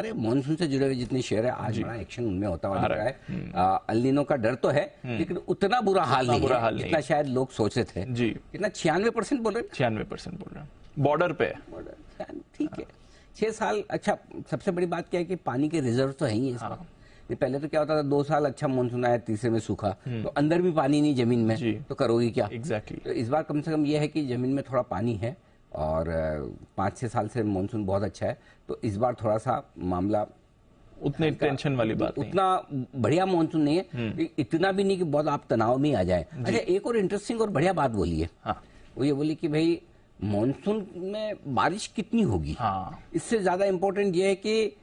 अरे मानसून से जुड़े हुए जितने शेयर है आज बड़ा एक्शन उनमें होता हुआ दिख रहा है। अल नीनो का डर तो है लेकिन उतना बुरा हाल नहीं है जितना शायद लोग सोचे थे जी। कितना 96% बोल रहे हैं, 96% बोल रहे हैं, बॉर्डर पे है। ठीक है 6 साल। अच्छा सबसे बड़ी बात क्या है कि पानी के रिजर्व तो है ही है इस बार। पहले तो क्या होता था 2 साल अच्छा मानसून आया, तीसरे में सूखा, तो अंदर भी पानी नहीं जमीन में, तो करोगी क्या। एग्जैक्टली। तो इस बार कम से कम ये है कि जमीन में थोड़ा पानी है और 5-6 साल से मानसून बहुत अच्छा है, तो इस बार थोड़ा सा मामला उतने टेंशन वाली बात नहीं, उतना बढ़िया मानसून नहीं है, इतना भी नहीं कि बहुत आप तनाव में आ जाए। अच्छा एक और इंटरेस्टिंग और बढ़िया बात बोली है, वो ये बोली कि भाई मानसून में बारिश कितनी होगी, इससे ज्यादा इम्पोर्टेंट ये है कि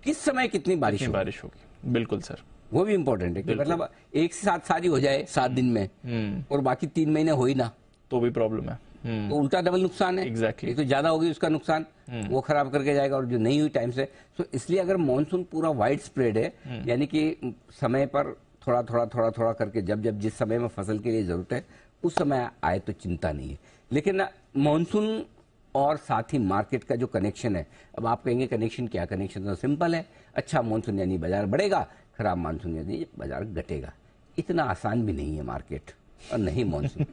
किस समय कितनी बारिश होगी। बिल्कुल सर, वो भी इम्पोर्टेंट है कि मतलब एक से साथ शादी हो जाए 7 दिन में और बाकी 3 महीने हो ही ना, तो भी प्रॉब्लम है। तो उल्टा डबल नुकसान है। एग्जैक्टली। एक तो ज्यादा होगी उसका नुकसान, वो खराब करके जाएगा, और जो नहीं हुई टाइम से, तो इसलिए अगर मानसून पूरा वाइड स्प्रेड है, यानी कि समय पर थोड़ा थोड़ा थोड़ा थोड़ा करके जब जब जिस समय में फसल के लिए जरूरत है उस समय आए तो चिंता नहीं है। लेकिन मानसून और साथ ही मार्केट का जो कनेक्शन है, अब आप कहेंगे कनेक्शन क्या, कनेक्शन तो सिंपल है, अच्छा मानसून यानी बाजार बढ़ेगा, खराब मानसून यानी बाजार घटेगा। इतना आसान भी नहीं है मार्केट और नहीं मानसून।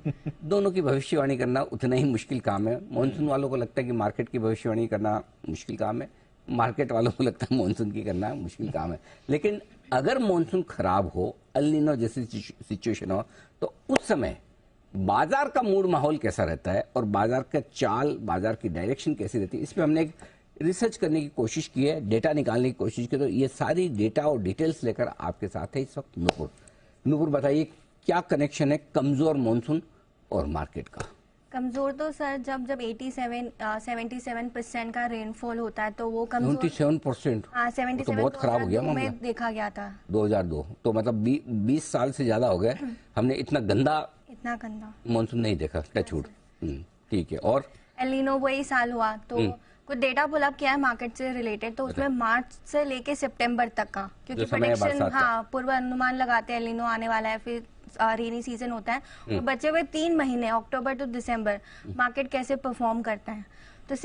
दोनों की भविष्यवाणी करना उतना ही मुश्किल काम है। मानसून वालों को लगता है कि मार्केट की भविष्यवाणी करना मुश्किल काम है, मार्केट वालों को लगता है मानसून की करना मुश्किल काम है। लेकिन अगर मानसून खराब हो, अल नीनो जैसी सिचुएशन हो, तो उस समय बाजार का मूड माहौल कैसा रहता है और बाजार का चाल, बाजार की डायरेक्शन कैसी रहती है, इस पर हमने एक रिसर्च करने की कोशिश की है, डेटा निकालने की कोशिश की। तो ये सारी डेटा और डिटेल्स लेकर आपके साथ है इस वक्त नूपुर। नूपुर बताइए क्या कनेक्शन है कमजोर मानसून और मार्केट का। कमजोर तो सर जब 77% का रेनफॉल होता है तो वो कमजोर। 77%? हाँ 77 तो बहुत खराब हो गया मामला, में देखा गया था 2002, तो मतलब 20 साल से ज्यादा हो गए हमने इतना गंदा मानसून नहीं देखा, टचवुड। ठीक है। और एल नीनो वही साल हुआ, तो कुछ डेटा पुल अप किया है मार्केट से रिलेटेड, तो उसमें मार्च से लेके सितंबर तक का, क्योंकि प्रेडिक्शन पूर्व अनुमान लगाते हैं एल नीनो आने वाला है, फिर रेनी सीजन होता है, और बचे हुए 3 महीने अक्टूबर टू दिसंबर मार्केट कैसे परफॉर्म करता है। तो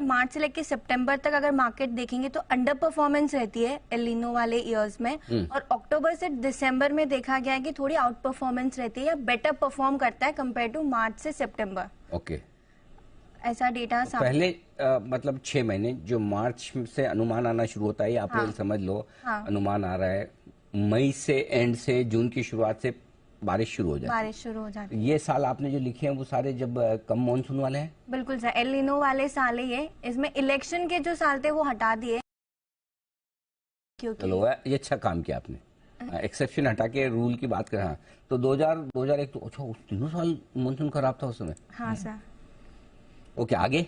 मार्च से लेके सितंबर तक अगर मार्केट देखेंगे तो अंडर परफॉर्मेंस रहती है एल नीनो वाले ईयर्स में, और अक्टूबर से दिसंबर में देखा गया है कि थोड़ी आउट परफॉर्मेंस रहती है या बेटर परफॉर्म करता है कंपेयर टू मार्च से सितंबर। ओके, ऐसा डेटा पहले मतलब 6 महीने जो मार्च से अनुमान आना शुरू होता है, अप्रैल समझ लो अनुमान आ रहा है, मई से एंड से जून की शुरुआत से बारिश शुरू हो जाती है। ये साल आपने जो लिखे हैं वो सारे जब कम मानसून वाले हैं? बिल्कुल सर, एल नीनो वाले साल ही है। इसमें इलेक्शन के जो साल थे वो हटा दिए, चलो ये अच्छा काम किया आपने, एक्सेप्शन हटा के रूल की बात करें। तो 2001 तो अच्छा, उस तीनों साल मानसून खराब था उस समय। हाँ सर। ओके, आगे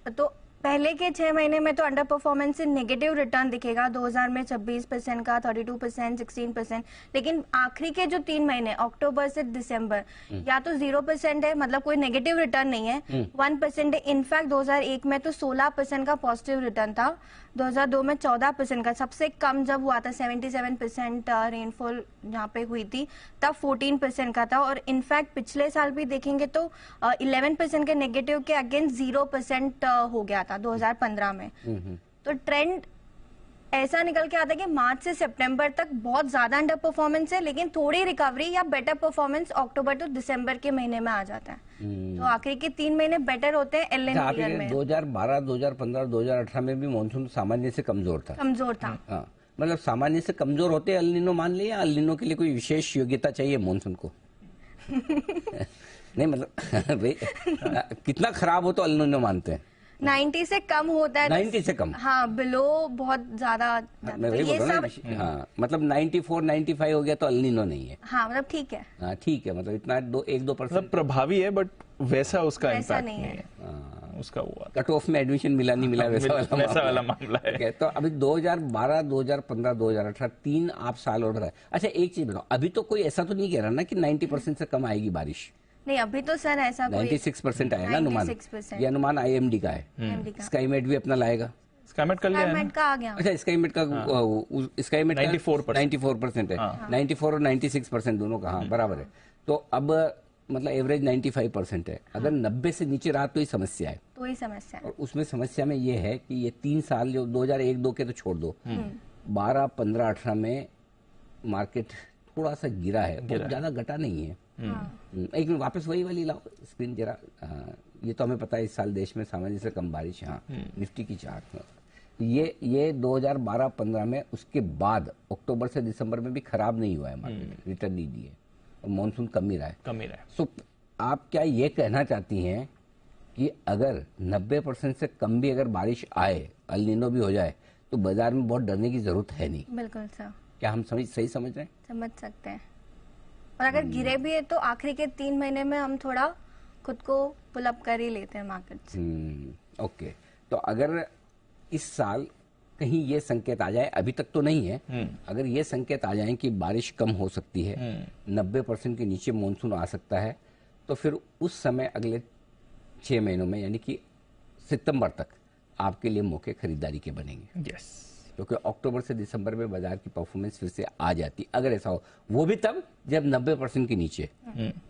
तो पहले के 6 महीने में तो अंडर परफॉर्मेंस से नेगेटिव रिटर्न दिखेगा, 2000 में 26% का, 32%, 16%, लेकिन आखिरी के जो 3 महीने अक्टूबर से दिसंबर या तो 0% है, मतलब कोई नेगेटिव रिटर्न नहीं है, 1% है। इनफैक्ट 2001 में तो 16% का पॉजिटिव रिटर्न था, 2002 में 14% का, सबसे कम जब हुआ था 77% रेनफॉल जहाँ पे हुई थी तब 14% का था, और इनफैक्ट पिछले साल भी देखेंगे तो 11% के नेगेटिव के अगेंस्ट 0% हो गया था 2015 में। तो ट्रेंड ऐसा निकल के आता है कि मार्च से सितंबर तक बहुत ज्यादा अंडर परफॉर्मेंस है, लेकिन थोड़ी रिकवरी या बेटर परफॉर्मेंस अक्टूबर टू दिसंबर के महीने में आ जाता है। तो आखिरी के 3 महीने बेटर होते हैं एल नीनो ईयर में। 2012, 2015, 2018 में भी मानसून सामान्य से कमजोर था। हाँ, मतलब सामान्य से कमजोर होते एल नीनो मान लिया, एल नीनो के लिए कोई विशेष योग्यता चाहिए मानसून को? नहीं मतलब कितना खराब हो तो एल नीनो मानते हैं? 90 से कम होता है। 90 से कम? हाँ, बिलो बहुत ज्यादा। मैं वही बोल रहा हूँ। हाँ, मतलब 94, 95 हो गया तो एल नीनो नहीं है। हाँ, मतलब ठीक है। हाँ ठीक है, मतलब इतना 1-2% मतलब प्रभावी है, बट वैसा उसका इम्पैक्ट नहीं है। उसका हुआ कट ऑफ में एडमिशन मिला नहीं मिला वैसा वाला मामला है। तो अभी 2012, 2015, 2018 3 आप साल और रहा। अच्छा एक चीज बताओ, अभी तो कोई ऐसा तो नहीं कह रहा ना कि 90% से कम आएगी बारिश? नहीं, अभी तो सर ऐसा 96% आया ना अनुमान, ये अनुमान IMD का है। स्काईमेट भी अपना लाएगा, स्काईमेट कर लिया है? का आ गया। अच्छा, स्काईमेट का 94% है। 94 और 96% दोनों का, हाँ बराबर है। तो अब मतलब एवरेज 95% है। अगर 90 से नीचे रहा तो ही समस्या है। तो ही समस्या है। और उसमें समस्या में ये है कि ये 3 साल जो 2001-2 के तो छोड़ दो, 12, 15, 18 में मार्केट थोड़ा सा गिरा है, बहुत ज्यादा घटा नहीं है। एक मिनट वापस वही वाली लाओ स्क्रीन जरा। ये तो हमें पता है इस साल देश में सामान्य से कम बारिश है। हाँ, निफ्टी की चार्ट। ये 2012-15 में, उसके बाद अक्टूबर से दिसंबर में भी खराब नहीं हुआ है मार्केट, रिटर्न नहीं दिए और मानसून कम ही रहा है। सो आप क्या ये कहना चाहती हैं कि अगर 90% से कम भी अगर बारिश आए, अल नीनो भी हो जाए, तो बाजार में बहुत डरने की जरूरत है नहीं? बिल्कुल सर। क्या हम सही समझ रहे हैं? समझ सकते हैं। और अगर गिरे भी है तो आखिरी के 3 महीने में हम थोड़ा खुद को पुल अप कर ही लेते हैं मार्केट से। ओके, तो अगर इस साल कहीं ये संकेत आ जाए, अभी तक तो नहीं है, अगर ये संकेत आ जाए कि बारिश कम हो सकती है, 90% के नीचे मानसून आ सकता है, तो फिर उस समय अगले 6 महीनों में यानी कि सितंबर तक आपके लिए मौके खरीदारी के बनेंगे। यस, क्योंकि अक्टूबर से दिसंबर में बाजार की परफॉर्मेंस फिर से आ जाती, अगर ऐसा हो, वो भी तब जब 90% के नीचे।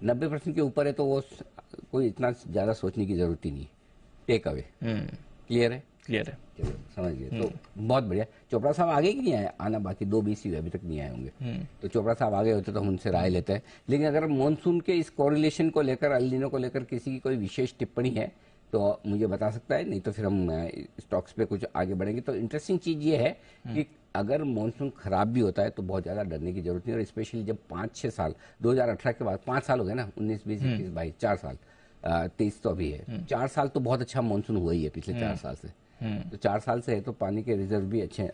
90% के ऊपर है तो वो कोई इतना ज्यादा सोचने की जरूरत ही नहीं। टेक अवे क्लियर है? क्लियर है। चलो समझ गए। तो बहुत बढ़िया। चोपड़ा साहब आगे कि नहीं आए? आना बाकी 2 BC अभी तक नहीं आए होंगे। तो चोपड़ा साहब आगे होते तो हम उनसे राय लेते हैं। लेकिन अगर मानसून के इस कोरिलेशन को लेकर, अल नीनो को लेकर किसी की कोई विशेष टिप्पणी है तो मुझे बता सकता है, नहीं तो फिर हम स्टॉक्स पे कुछ आगे बढ़ेंगे। तो इंटरेस्टिंग चीज ये है कि अगर मानसून खराब भी होता है तो बहुत ज्यादा डरने की जरूरत नहीं। और स्पेशली जब 5-6 साल, 2018 के बाद 5 साल हो गए ना, 19, 20, 21, 22, 4 साल, 23 तो अभी है, 4 साल तो बहुत अच्छा मानसून हुआ ही है पिछले 4 साल से। तो 4 साल से है तो पानी के रिजर्व भी अच्छे हैं।